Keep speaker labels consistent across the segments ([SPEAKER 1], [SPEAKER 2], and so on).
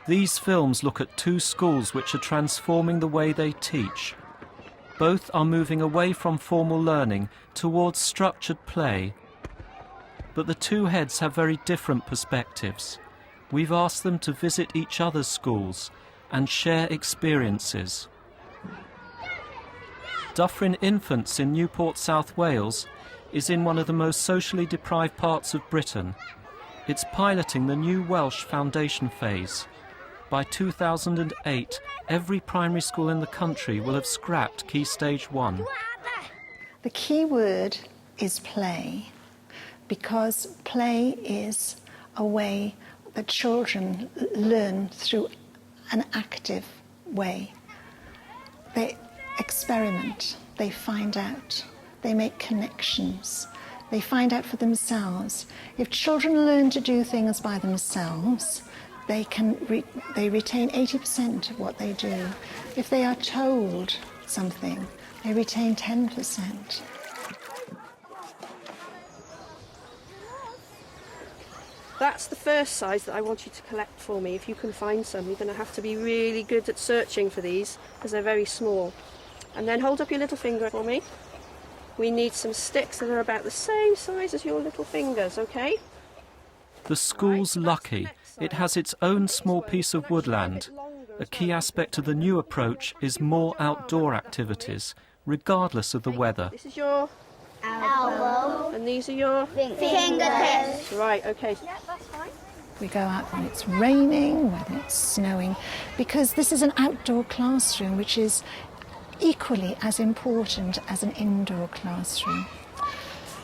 [SPEAKER 1] These films look at two schools which are transforming the way they teach. Both are moving away from formal learning towards structured play. But the two heads have very different perspectives. We've asked them to visit each other's schools and share experiences. Dyffryn Infants in Newport, South Wales, is in one of the most socially deprived parts of Britain. It's piloting the new Welsh foundation phase. By 2008, every primary school in the country will have scrapped Key Stage 1.
[SPEAKER 2] The key word is play, because play is a way that children learn through an active way. They experiment, they find out, they make connections, they find out for themselves. If children learn to do things by themselves, they retain 80% of what they do. If they are told something, they retain 10%.
[SPEAKER 3] That's the first size that I want you to collect for me. If you can find some, you're going to have to be really good at searching for these because they're very small. And then hold up your little finger for me. We need some sticks that are about the same size as your little fingers, okay?
[SPEAKER 1] The school's lucky. It has its own small piece of woodland. A key aspect of the new approach is more outdoor activities, regardless of the weather.
[SPEAKER 3] This is your
[SPEAKER 4] elbow,
[SPEAKER 3] and these are your
[SPEAKER 4] fingertips.
[SPEAKER 3] Right, okay.
[SPEAKER 4] Yeah, that's fine.
[SPEAKER 2] We go out when it's raining, when it's snowing, because this is an outdoor classroom which is equally as important as an indoor classroom.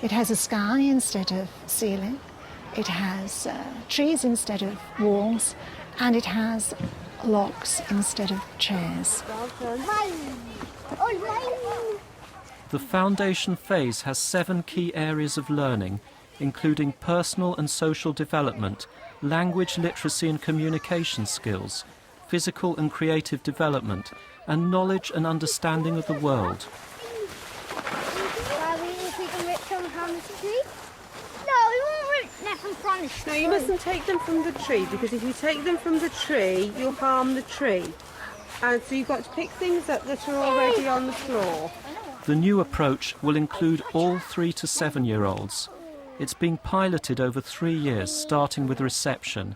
[SPEAKER 2] It has a sky instead of ceiling, it has trees instead of walls, and it has locks instead of chairs.
[SPEAKER 1] The foundation phase has 7 key areas of learning, including personal and social development, language, literacy and communication skills, physical and creative development, and knowledge and understanding of the world.
[SPEAKER 3] No, you mustn't take them from the tree, because if you take them from the tree, you'll harm the tree. And so you've got to pick things up that are already on the floor.
[SPEAKER 1] The new approach will include all 3 to 7-year-olds. It's being piloted over 3 years, starting with reception.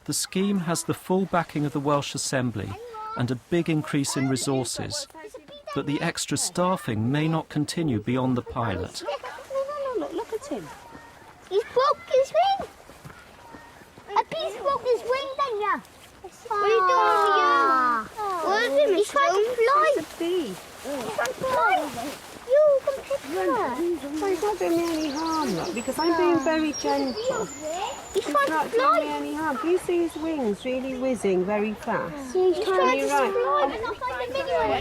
[SPEAKER 1] The scheme has the full backing of the Welsh Assembly and a big increase in resources, but the extra staffing may not continue beyond the pilot.
[SPEAKER 3] Look at him.
[SPEAKER 4] He's broke his wing. A piece broke his wing, then yeah. What are you doing with you? What is it? He's trying to fly.
[SPEAKER 3] He's a bee.
[SPEAKER 4] He's trying to fly. You come pick him.
[SPEAKER 3] So he's not doing me any harm, look, because I'm being very gentle.
[SPEAKER 4] He's trying
[SPEAKER 3] not
[SPEAKER 4] to fly.
[SPEAKER 3] doing me any harm. Do you see his wings really whizzing very fast?
[SPEAKER 4] He's trying to
[SPEAKER 3] Right.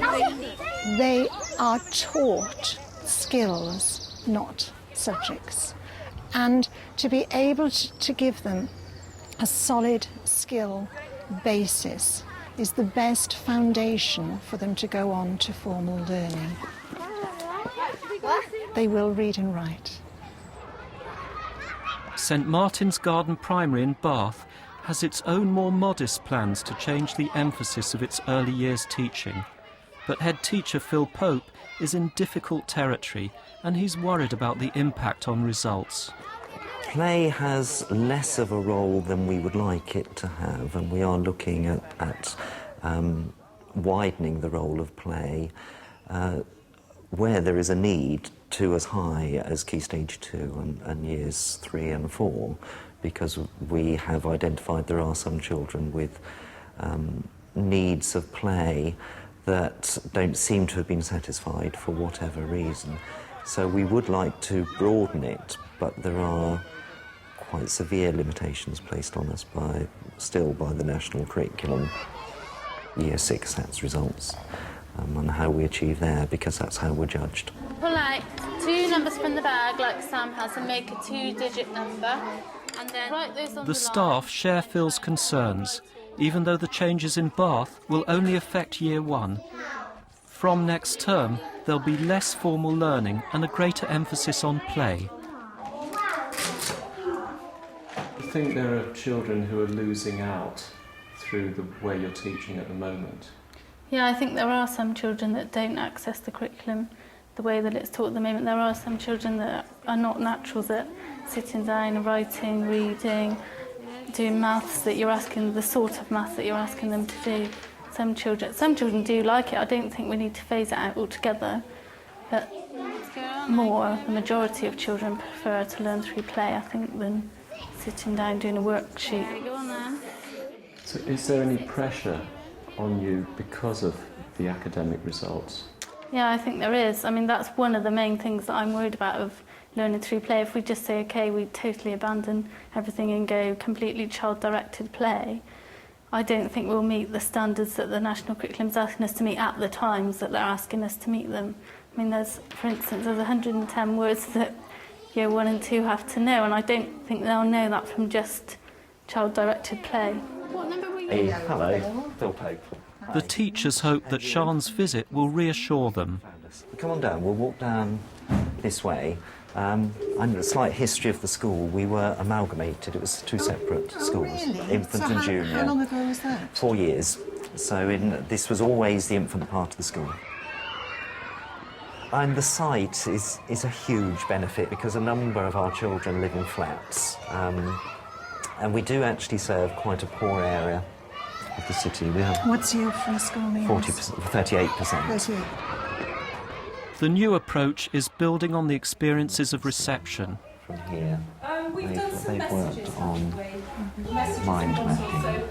[SPEAKER 4] fly.
[SPEAKER 2] They are taught skills, not subjects. And to be able to give them a solid skill basis is the best foundation for them to go on to formal learning. They will read and write.
[SPEAKER 1] St Martin's Garden Primary in Bath has its own more modest plans to change the emphasis of its early years teaching. But head teacher Phil Pope is in difficult territory and he's worried about the impact on results.
[SPEAKER 5] Play has less of a role than we would like it to have, and we are looking at widening the role of play where there is a need to as high as Key Stage 2 and Years 3 and 4, because we have identified there are some children with needs of play that don't seem to have been satisfied for whatever reason. So we would like to broaden it, but there are quite severe limitations placed on us still by the national curriculum, Year 6 SATs results, and how we achieve there, because that's how we're judged.
[SPEAKER 6] Pull out 2 numbers from the bag like Sam has and make a 2-digit number, and then write those on
[SPEAKER 1] The staff share Phil's concerns, even though the changes in Bath will only affect Year 1. From next term, there'll be less formal learning and a greater emphasis on play.
[SPEAKER 7] I think there are children who are losing out
[SPEAKER 1] through the way you're teaching at the moment?
[SPEAKER 6] Yeah, I think there are some children that don't access the curriculum the way that it's taught at the moment. There are some children that are not naturals at sitting down, writing, reading, doing maths that you're asking, the sort of maths that you're asking them to do. Some children do like it. I don't think we need to phase it out altogether, but the majority of children prefer to learn through play, I think, than sitting down doing a worksheet. Go on then.
[SPEAKER 1] So is there any pressure on you because of the academic results?
[SPEAKER 6] Yeah, I think there is. I mean, that's one of the main things that I'm worried about of learning through play. If we just say, OK, we totally abandon everything and go completely child-directed play, I don't think we'll meet the standards that the national curriculum's asking us to meet at the times that they're asking us to meet them. I mean, for instance, there's 110 words that Year 1 and 2 have to know, and I don't think they'll know that from just child-directed play. What number were you?
[SPEAKER 5] Hey, hello, Phil Pope.
[SPEAKER 1] The teachers hope that Sian's visit will reassure them.
[SPEAKER 5] Come on down, we'll walk down this way. And a slight history of the school. We were amalgamated. It was two separate schools,
[SPEAKER 2] Really?
[SPEAKER 5] infant
[SPEAKER 2] So
[SPEAKER 5] and junior.
[SPEAKER 2] How long ago was that?
[SPEAKER 5] 4 years. So this was always the infant part of the school. And the site is a huge benefit because a number of our children live in flats. And we do actually serve quite a poor area of the city. We have
[SPEAKER 2] What's your first school name?
[SPEAKER 5] 38%.
[SPEAKER 2] 38.
[SPEAKER 1] The new approach is building on the experiences of reception.
[SPEAKER 5] From here,
[SPEAKER 7] We've done some
[SPEAKER 5] they've
[SPEAKER 7] messages,
[SPEAKER 5] worked on
[SPEAKER 7] haven't we? Messages
[SPEAKER 5] mind
[SPEAKER 7] and
[SPEAKER 5] mapping.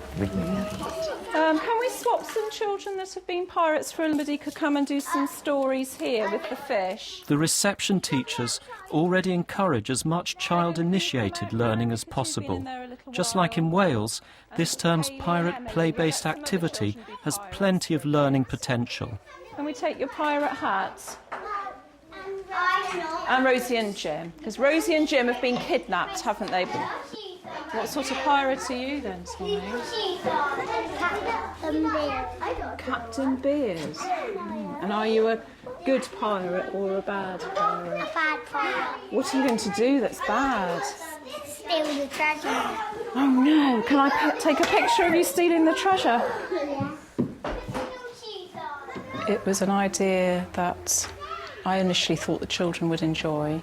[SPEAKER 7] Can we swap some children that have been pirates for somebody could come and do some stories here with the fish?
[SPEAKER 1] The reception teachers already encourage as much child-initiated learning as possible. Just like in Wales, this term's pirate play-based activity has plenty of learning potential.
[SPEAKER 7] Can we take your pirate hats? And Rosie and Jim, because Rosie and Jim have been kidnapped, haven't they? What sort of pirate are you then, Tommy?
[SPEAKER 4] Captain Beard.
[SPEAKER 7] Captain Beard. And are you a good pirate or a bad pirate?
[SPEAKER 4] A bad pirate.
[SPEAKER 7] What are you going to do that's bad?
[SPEAKER 4] Steal the treasure.
[SPEAKER 7] Oh no, can I take a picture of you stealing the treasure? It was an idea that I initially thought the children would enjoy,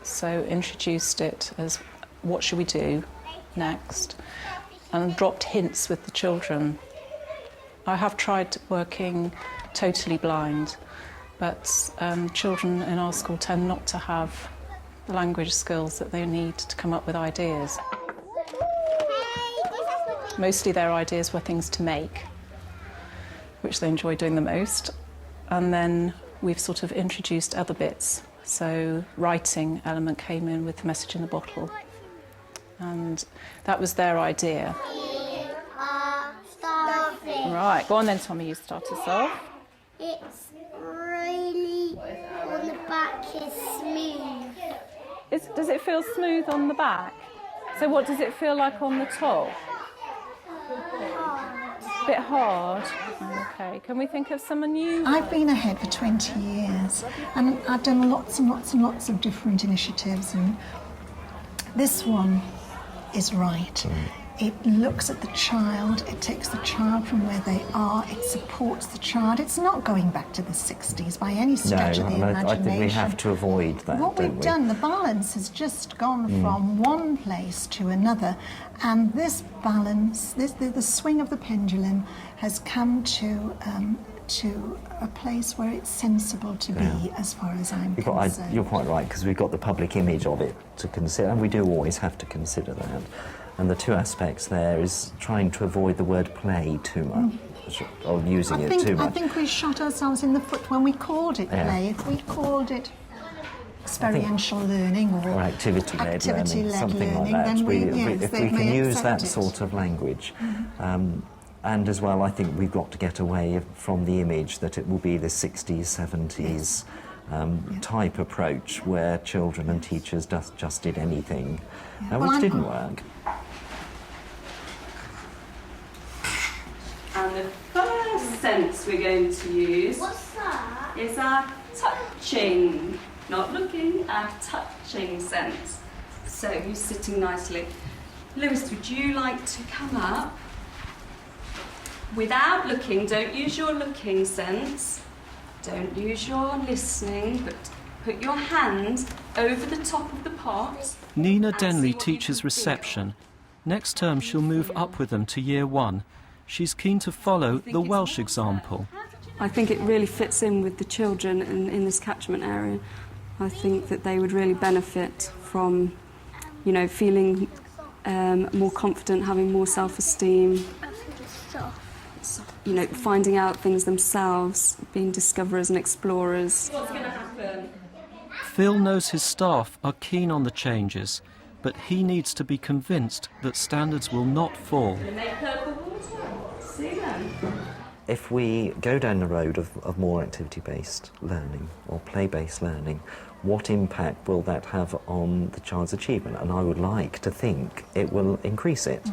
[SPEAKER 7] so introduced it as what should we do next, and dropped hints with the children. I have tried working totally blind, but children in our school tend not to have the language skills that they need to come up with ideas. Mostly their ideas were things to make, which they enjoy doing the most, and then we've sort of introduced other bits. So writing element came in with the message in the bottle, and that was their idea.
[SPEAKER 4] Starfish.
[SPEAKER 7] Right, go on then, Tommy, you start us off.
[SPEAKER 4] It's really, on the back is smooth.
[SPEAKER 7] Does it feel smooth on the back? So what does it feel like on the top? A bit hard. Okay, can we think of some new?
[SPEAKER 2] I've been ahead for 20 years and I've done lots and lots and lots of different initiatives, and this one is right. It looks at the child, it takes the child from where they are, it supports the child. It's not going back to the 60s by any stretch of the imagination.
[SPEAKER 5] I think we have to avoid that,
[SPEAKER 2] What we've done, the balance has just gone from one place to another, and this balance, the swing of the pendulum has come to a place where it's sensible to be, as far as I'm concerned.
[SPEAKER 5] You're quite right, because we've got the public image of it to consider, and we do always have to consider that. And the two aspects there is trying to avoid the word play too much, or using it too much.
[SPEAKER 2] I think we shot ourselves in the foot when we called it play. If we called it experiential learning or
[SPEAKER 5] activity-led learning, something like that. If we can use that sort of language. And as well, I think we've got to get away from the image that it will be the 60s, 70s type approach where children and teachers just did anything, which didn't work.
[SPEAKER 8] And the first sense we're going to use is our touching, not looking, our touching sense. So you're sitting nicely. Lewis, would you like to come up Without looking, don't use your looking sense, don't use your listening, but put your hand over the top of the pot.
[SPEAKER 1] Nina Denley teaches reception. Next term she'll move up with them to Year 1. She's keen to follow the Welsh example.
[SPEAKER 9] I think it really fits in with the children in this catchment area. I think that they would really benefit from, you know, feeling more confident, having more self-esteem, you know, finding out things themselves, being discoverers and explorers.
[SPEAKER 8] What's going to happen?
[SPEAKER 1] Phil knows his staff are keen on the changes, but he needs to be convinced that standards will not fall.
[SPEAKER 8] Make purple water. See them.
[SPEAKER 5] If we go down the road of more activity-based learning or play-based learning, what impact will that have on the child's achievement? And I would like to think it will increase it.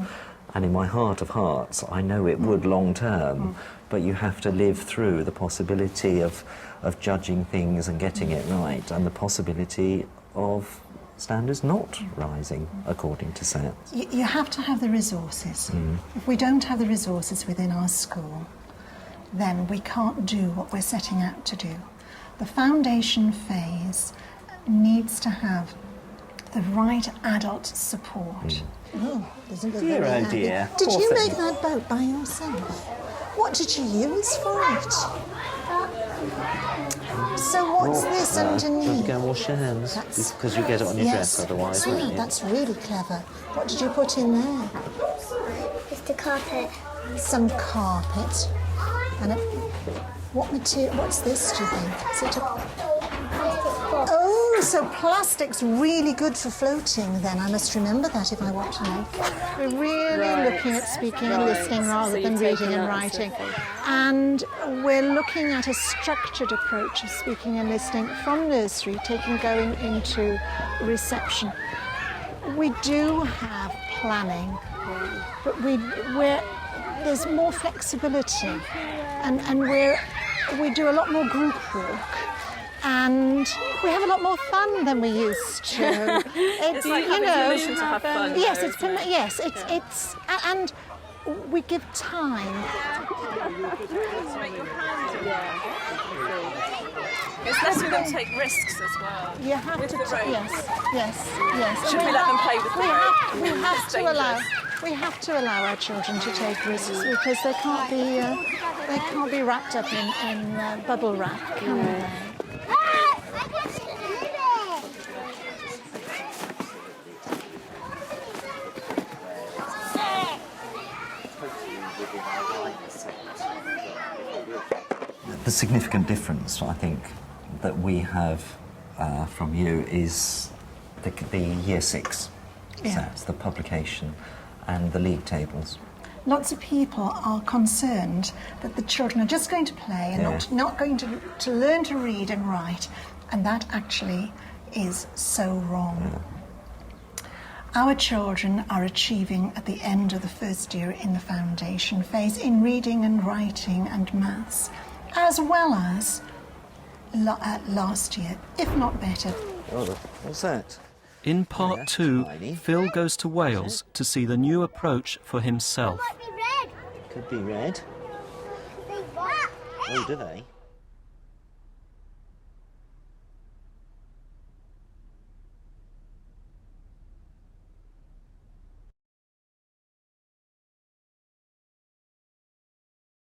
[SPEAKER 5] And in my heart of hearts, I know it would long term, but you have to live through the possibility of judging things and getting it right, and the possibility of standards not rising according to SAT.
[SPEAKER 2] You have to have the resources. If we don't have the resources within our school, then we can't do what we're setting out to do. The foundation phase needs to have the right adult support.
[SPEAKER 10] Oh, isn't it
[SPEAKER 5] Dear,
[SPEAKER 10] very
[SPEAKER 5] oh
[SPEAKER 10] happy?
[SPEAKER 5] dear.
[SPEAKER 10] Did
[SPEAKER 5] Poor
[SPEAKER 10] you
[SPEAKER 5] thing.
[SPEAKER 10] make that boat by yourself? What did you use for it? So what's this
[SPEAKER 5] Don't
[SPEAKER 10] underneath?
[SPEAKER 5] go and wash your hands,
[SPEAKER 10] That's-
[SPEAKER 5] because you get it on your
[SPEAKER 10] yes,
[SPEAKER 5] dress otherwise, won't you?
[SPEAKER 10] that's really clever. What did you put in there?
[SPEAKER 4] It's the carpet.
[SPEAKER 10] Some carpet. And what material? What's this, do you think? Is it Oh, so plastic's really good for floating then. I must remember that if I want to make. We're really looking at speaking and listening rather than reading and writing. And we're looking at a structured approach of speaking and listening from nursery, going into reception. We do have planning, but there's more flexibility, and we do a lot more group work. And we have a lot more fun than we used to.
[SPEAKER 8] It's like having permission to have fun.
[SPEAKER 10] Yes,
[SPEAKER 8] though,
[SPEAKER 10] it's and we give time.
[SPEAKER 7] It's letting them take risks as well.
[SPEAKER 10] You have
[SPEAKER 7] With
[SPEAKER 10] to.
[SPEAKER 7] the rope.
[SPEAKER 10] Yes.
[SPEAKER 7] Should we let them play with the rope?
[SPEAKER 10] We have to allow our children to take risks because they can't be wrapped up in bubble wrap, can they?
[SPEAKER 5] The significant difference, I think, that we have from you is the Year 6 SATs, the publication and the league tables.
[SPEAKER 2] Lots of people are concerned that the children are just going to play and not going to learn to read and write, and that actually is so wrong. Our children are achieving at the end of the first year in the foundation phase in reading and writing and maths, as well as last year, if not better.
[SPEAKER 5] Oh, what's that?
[SPEAKER 1] In part
[SPEAKER 5] that's
[SPEAKER 1] 2,
[SPEAKER 5] tiny.
[SPEAKER 1] Phil goes to Wales to see the new approach for himself.
[SPEAKER 4] Might be red.
[SPEAKER 5] Could be red.
[SPEAKER 4] Big one.
[SPEAKER 5] Oh, do they?